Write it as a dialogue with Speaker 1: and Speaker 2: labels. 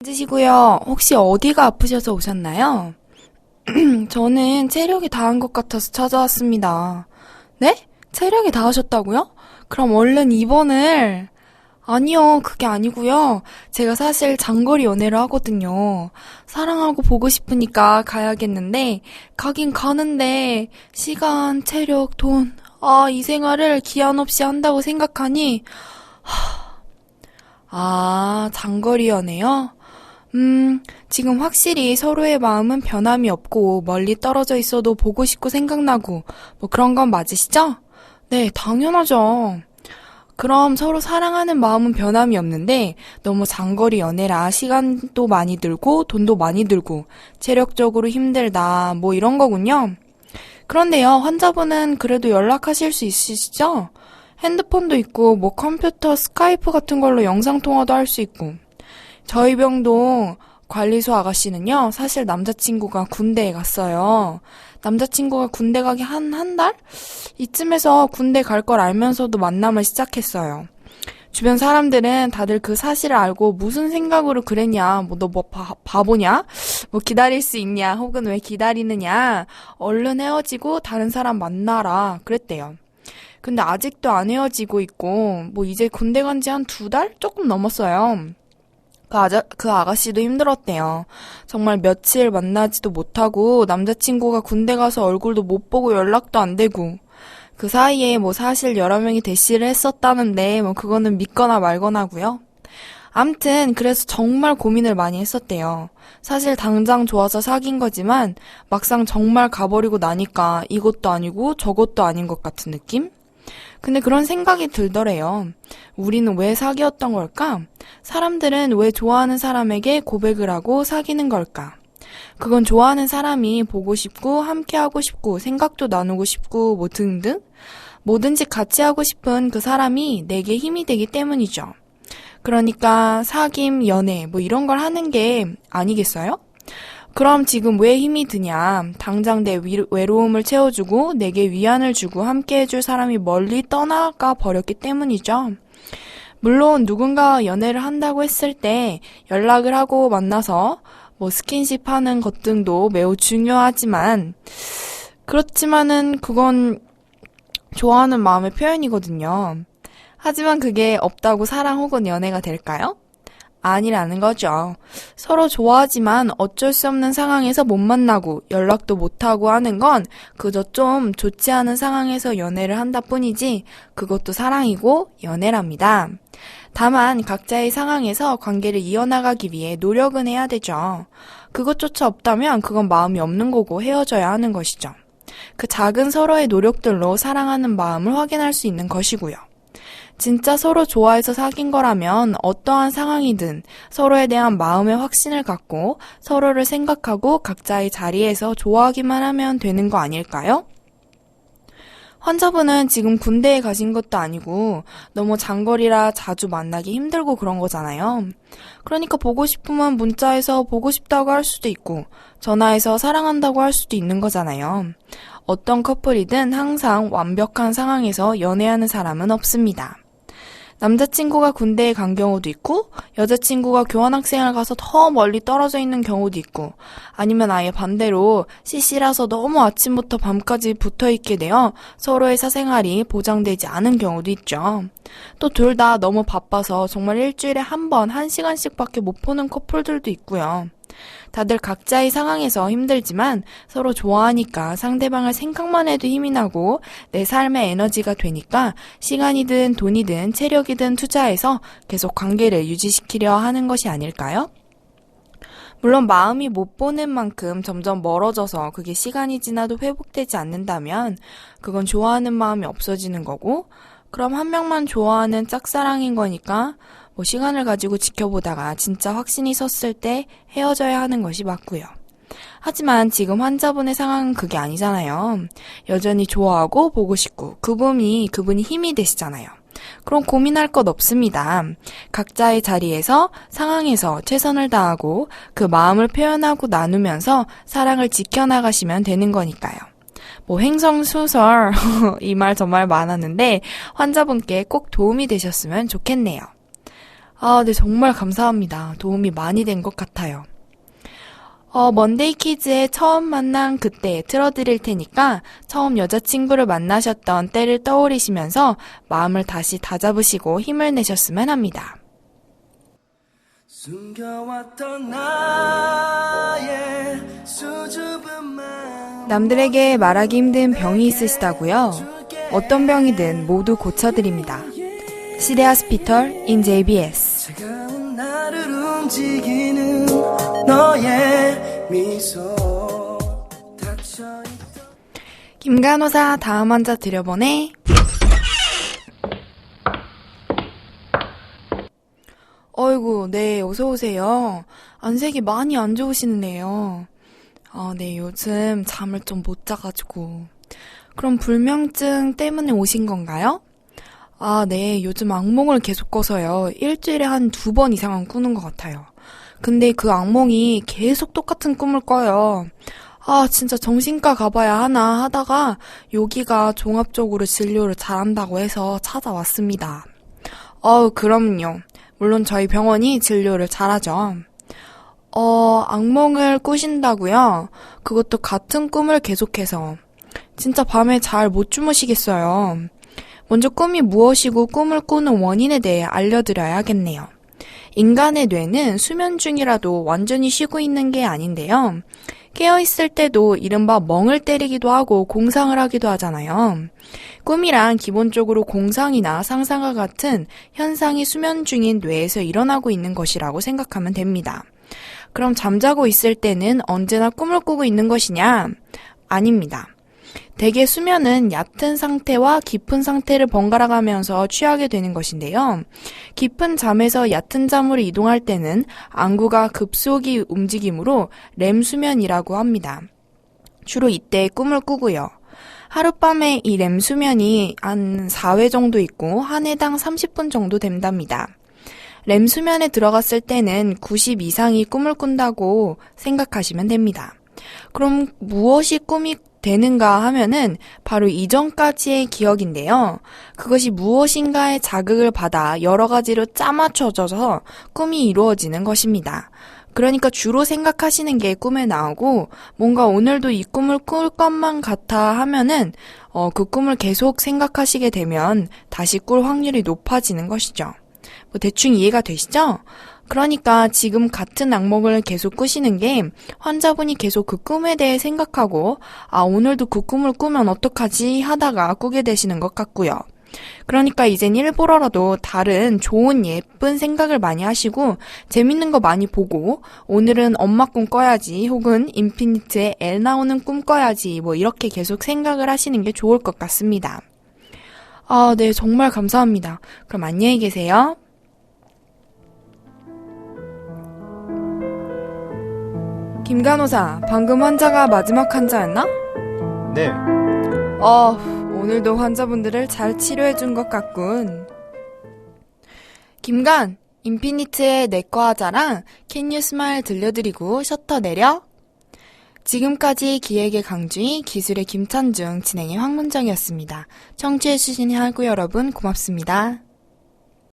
Speaker 1: 앉으시고요. 혹시 어디가 아프셔서 오셨나요? 저는 체력이 다한 것 같아서 찾아왔습니다. 네? 체력이 다하셨다고요? 그럼 얼른 입원을. 아니요, 그게 아니고요. 제가 사실 장거리 연애를 하거든요. 사랑하고 보고 싶으니까 가야겠는데, 가긴 가는데, 시간, 체력, 돈, 이 생활을 기한 없이 한다고 생각하니, 장거리 연애요? 지금 확실히 서로의 마음은 변함이 없고 멀리 떨어져 있어도 보고 싶고 생각나고 뭐 그런 건 맞으시죠? 네, 당연하죠. 그럼 서로 사랑하는 마음은 변함이 없는데 너무 장거리 연애라 시간도 많이 들고 돈도 많이 들고 체력적으로 힘들다 뭐 이런 거군요. 그런데요, 환자분은 그래도 연락하실 수 있으시죠? 핸드폰도 있고 뭐 컴퓨터, 스카이프 같은 걸로 영상통화도 할 수 있고 저희 병동 관리소 아가씨는요, 사실 남자친구가 군대에 갔어요. 남자친구가 군대 가기 한 달? 이쯤에서 군대 갈 걸 알면서도 만남을 시작했어요. 주변 사람들은 다들 그 사실을 알고 무슨 생각으로 그랬냐, 뭐 너 뭐 바보냐? 뭐 기다릴 수 있냐, 혹은 왜 기다리느냐, 얼른 헤어지고 다른 사람 만나라, 그랬대요. 근데 아직도 안 헤어지고 있고, 뭐 이제 군대 간지 한 2달? 조금 넘었어요. 그 아가씨도 힘들었대요. 정말 며칠 만나지도 못하고 남자친구가 군대 가서 얼굴도 못 보고 연락도 안 되고 그 사이에 뭐 사실 여러 명이 대시를 했었다는데 뭐 그거는 믿거나 말거나고요. 암튼 그래서 정말 고민을 많이 했었대요. 사실 당장 좋아서 사귄 거지만 막상 정말 가버리고 나니까 이것도 아니고 저것도 아닌 것 같은 느낌? 근데 그런 생각이 들더래요. 우리는 왜 사귀었던 걸까? 사람들은 왜 좋아하는 사람에게 고백을 하고 사귀는 걸까? 그건 좋아하는 사람이 보고 싶고 함께하고 싶고 생각도 나누고 싶고 뭐 등등 뭐든지 같이 하고 싶은 그 사람이 내게 힘이 되기 때문이죠. 그러니까 사귐, 연애 뭐 이런 걸 하는 게 아니겠어요? 그럼 지금 왜 힘이 드냐? 당장 내 외로움을 채워주고 내게 위안을 주고 함께 해줄 사람이 멀리 떠나가 버렸기 때문이죠. 물론 누군가 연애를 한다고 했을 때 연락을 하고 만나서 뭐 스킨십 하는 것 등도 매우 중요하지만 그렇지만은 그건 좋아하는 마음의 표현이거든요. 하지만 그게 없다고 사랑 혹은 연애가 될까요? 아니라는 거죠. 서로 좋아하지만 어쩔 수 없는 상황에서 못 만나고 연락도 못하고 하는 건 그저 좀 좋지 않은 상황에서 연애를 한다 뿐이지 그것도 사랑이고 연애랍니다. 다만 각자의 상황에서 관계를 이어나가기 위해 노력은 해야 되죠. 그것조차 없다면 그건 마음이 없는 거고 헤어져야 하는 것이죠. 그 작은 서로의 노력들로 사랑하는 마음을 확인할 수 있는 것이고요. 진짜 서로 좋아해서 사귄 거라면 어떠한 상황이든 서로에 대한 마음의 확신을 갖고 서로를 생각하고 각자의 자리에서 좋아하기만 하면 되는 거 아닐까요? 환자분은 지금 군대에 가신 것도 아니고 너무 장거리라 자주 만나기 힘들고 그런 거잖아요. 그러니까 보고 싶으면 문자해서 보고 싶다고 할 수도 있고 전화해서 사랑한다고 할 수도 있는 거잖아요. 어떤 커플이든 항상 완벽한 상황에서 연애하는 사람은 없습니다. 남자친구가 군대에 간 경우도 있고 여자친구가 교환학생을 가서 더 멀리 떨어져 있는 경우도 있고 아니면 아예 반대로 CC라서 너무 아침부터 밤까지 붙어있게 되어 서로의 사생활이 보장되지 않은 경우도 있죠. 또 둘 다 너무 바빠서 정말 일주일에 한 번, 1시간씩밖에 못 보는 커플들도 있고요. 다들 각자의 상황에서 힘들지만 서로 좋아하니까 상대방을 생각만 해도 힘이 나고 내 삶의 에너지가 되니까 시간이든 돈이든 체력이든 투자해서 계속 관계를 유지시키려 하는 것이 아닐까요? 물론 마음이 못 보는 만큼 점점 멀어져서 그게 시간이 지나도 회복되지 않는다면 그건 좋아하는 마음이 없어지는 거고 그럼 한 명만 좋아하는 짝사랑인 거니까 뭐 시간을 가지고 지켜보다가 진짜 확신이 섰을 때 헤어져야 하는 것이 맞고요. 하지만 지금 환자분의 상황은 그게 아니잖아요. 여전히 좋아하고 보고 싶고 그분이 힘이 되시잖아요. 그럼 고민할 것 없습니다. 각자의 자리에서 상황에서 최선을 다하고 그 마음을 표현하고 나누면서 사랑을 지켜나가시면 되는 거니까요. 뭐 횡성수설 이 말 정말 많았는데 환자분께 꼭 도움이 되셨으면 좋겠네요. 네, 정말 감사합니다. 도움이 많이 된 것 같아요. 먼데이 키즈의 처음 만난 그때 틀어드릴 테니까 처음 여자친구를 만나셨던 때를 떠올리시면서 마음을 다시 다잡으시고 힘을 내셨으면 합니다. 남들에게 말하기 힘든 병이 있으시다고요? 어떤 병이든 모두 고쳐드립니다. 시대하스피털 인 JBS. 김간호사 다음 환자 들여보내. 어이구, 네, 어서오세요. 안색이 많이 안 좋으시네요. 네, 요즘 잠을 좀 못 자가지고. 그럼 불면증 때문에 오신 건가요? 네, 요즘 악몽을 계속 꿔서요. 일주일에 한 2번 이상은 꾸는 것 같아요. 근데 그 악몽이 계속 똑같은 꿈을 꿔요. 진짜 정신과 가봐야 하나 하다가 여기가 종합적으로 진료를 잘한다고 해서 찾아왔습니다. 그럼요. 물론 저희 병원이 진료를 잘하죠. 악몽을 꾸신다고요? 그것도 같은 꿈을 계속해서. 진짜 밤에 잘 못 주무시겠어요. 먼저 꿈이 무엇이고 꿈을 꾸는 원인에 대해 알려드려야겠네요. 인간의 뇌는 수면 중이라도 완전히 쉬고 있는 게 아닌데요. 깨어있을 때도 이른바 멍을 때리기도 하고 공상을 하기도 하잖아요. 꿈이란 기본적으로 공상이나 상상과 같은 현상이 수면 중인 뇌에서 일어나고 있는 것이라고 생각하면 됩니다. 그럼 잠자고 있을 때는 언제나 꿈을 꾸고 있는 것이냐? 아닙니다. 대개 수면은 얕은 상태와 깊은 상태를 번갈아 가면서 취하게 되는 것인데요. 깊은 잠에서 얕은 잠으로 이동할 때는 안구가 급속히 움직이므로 렘 수면이라고 합니다. 주로 이때 꿈을 꾸고요. 하룻밤에 이 렘 수면이 한 4회 정도 있고 한 해당 30분 정도 된답니다. 렘 수면에 들어갔을 때는 90 이상이 꿈을 꾼다고 생각하시면 됩니다. 그럼 무엇이 꿈이 되는가 하면은 바로 이전까지의 기억인데요. 그것이 무엇인가의 자극을 받아 여러 가지로 짜맞춰져서 꿈이 이루어지는 것입니다. 그러니까 주로 생각하시는 게 꿈에 나오고 뭔가 오늘도 이 꿈을 꿀 것만 같아 하면은 그 꿈을 계속 생각하시게 되면 다시 꿀 확률이 높아지는 것이죠. 대충 이해가 되시죠? 그러니까 지금 같은 악몽을 계속 꾸시는 게 환자분이 계속 그 꿈에 대해 생각하고 오늘도 그 꿈을 꾸면 어떡하지 하다가 꾸게 되시는 것 같고요. 그러니까 이젠 일부러라도 다른 좋은 예쁜 생각을 많이 하시고 재밌는 거 많이 보고 오늘은 엄마 꿈 꿔야지 혹은 인피니트에 애 나오는 꿈 꿔야지 이렇게 계속 생각을 하시는 게 좋을 것 같습니다. 네, 정말 감사합니다. 그럼 안녕히 계세요. 김간호사, 방금 환자가 마지막 환자였나?
Speaker 2: 네,
Speaker 1: 오늘도 환자분들을 잘 치료해준 것 같군. 김간, 인피니트의 내과 하자랑 Can You Smile 들려드리고 셔터 내려. 지금까지 기획의 강주희, 기술의 김찬중, 진행의 황문정이었습니다. 청취해주신 할구 여러분 고맙습니다.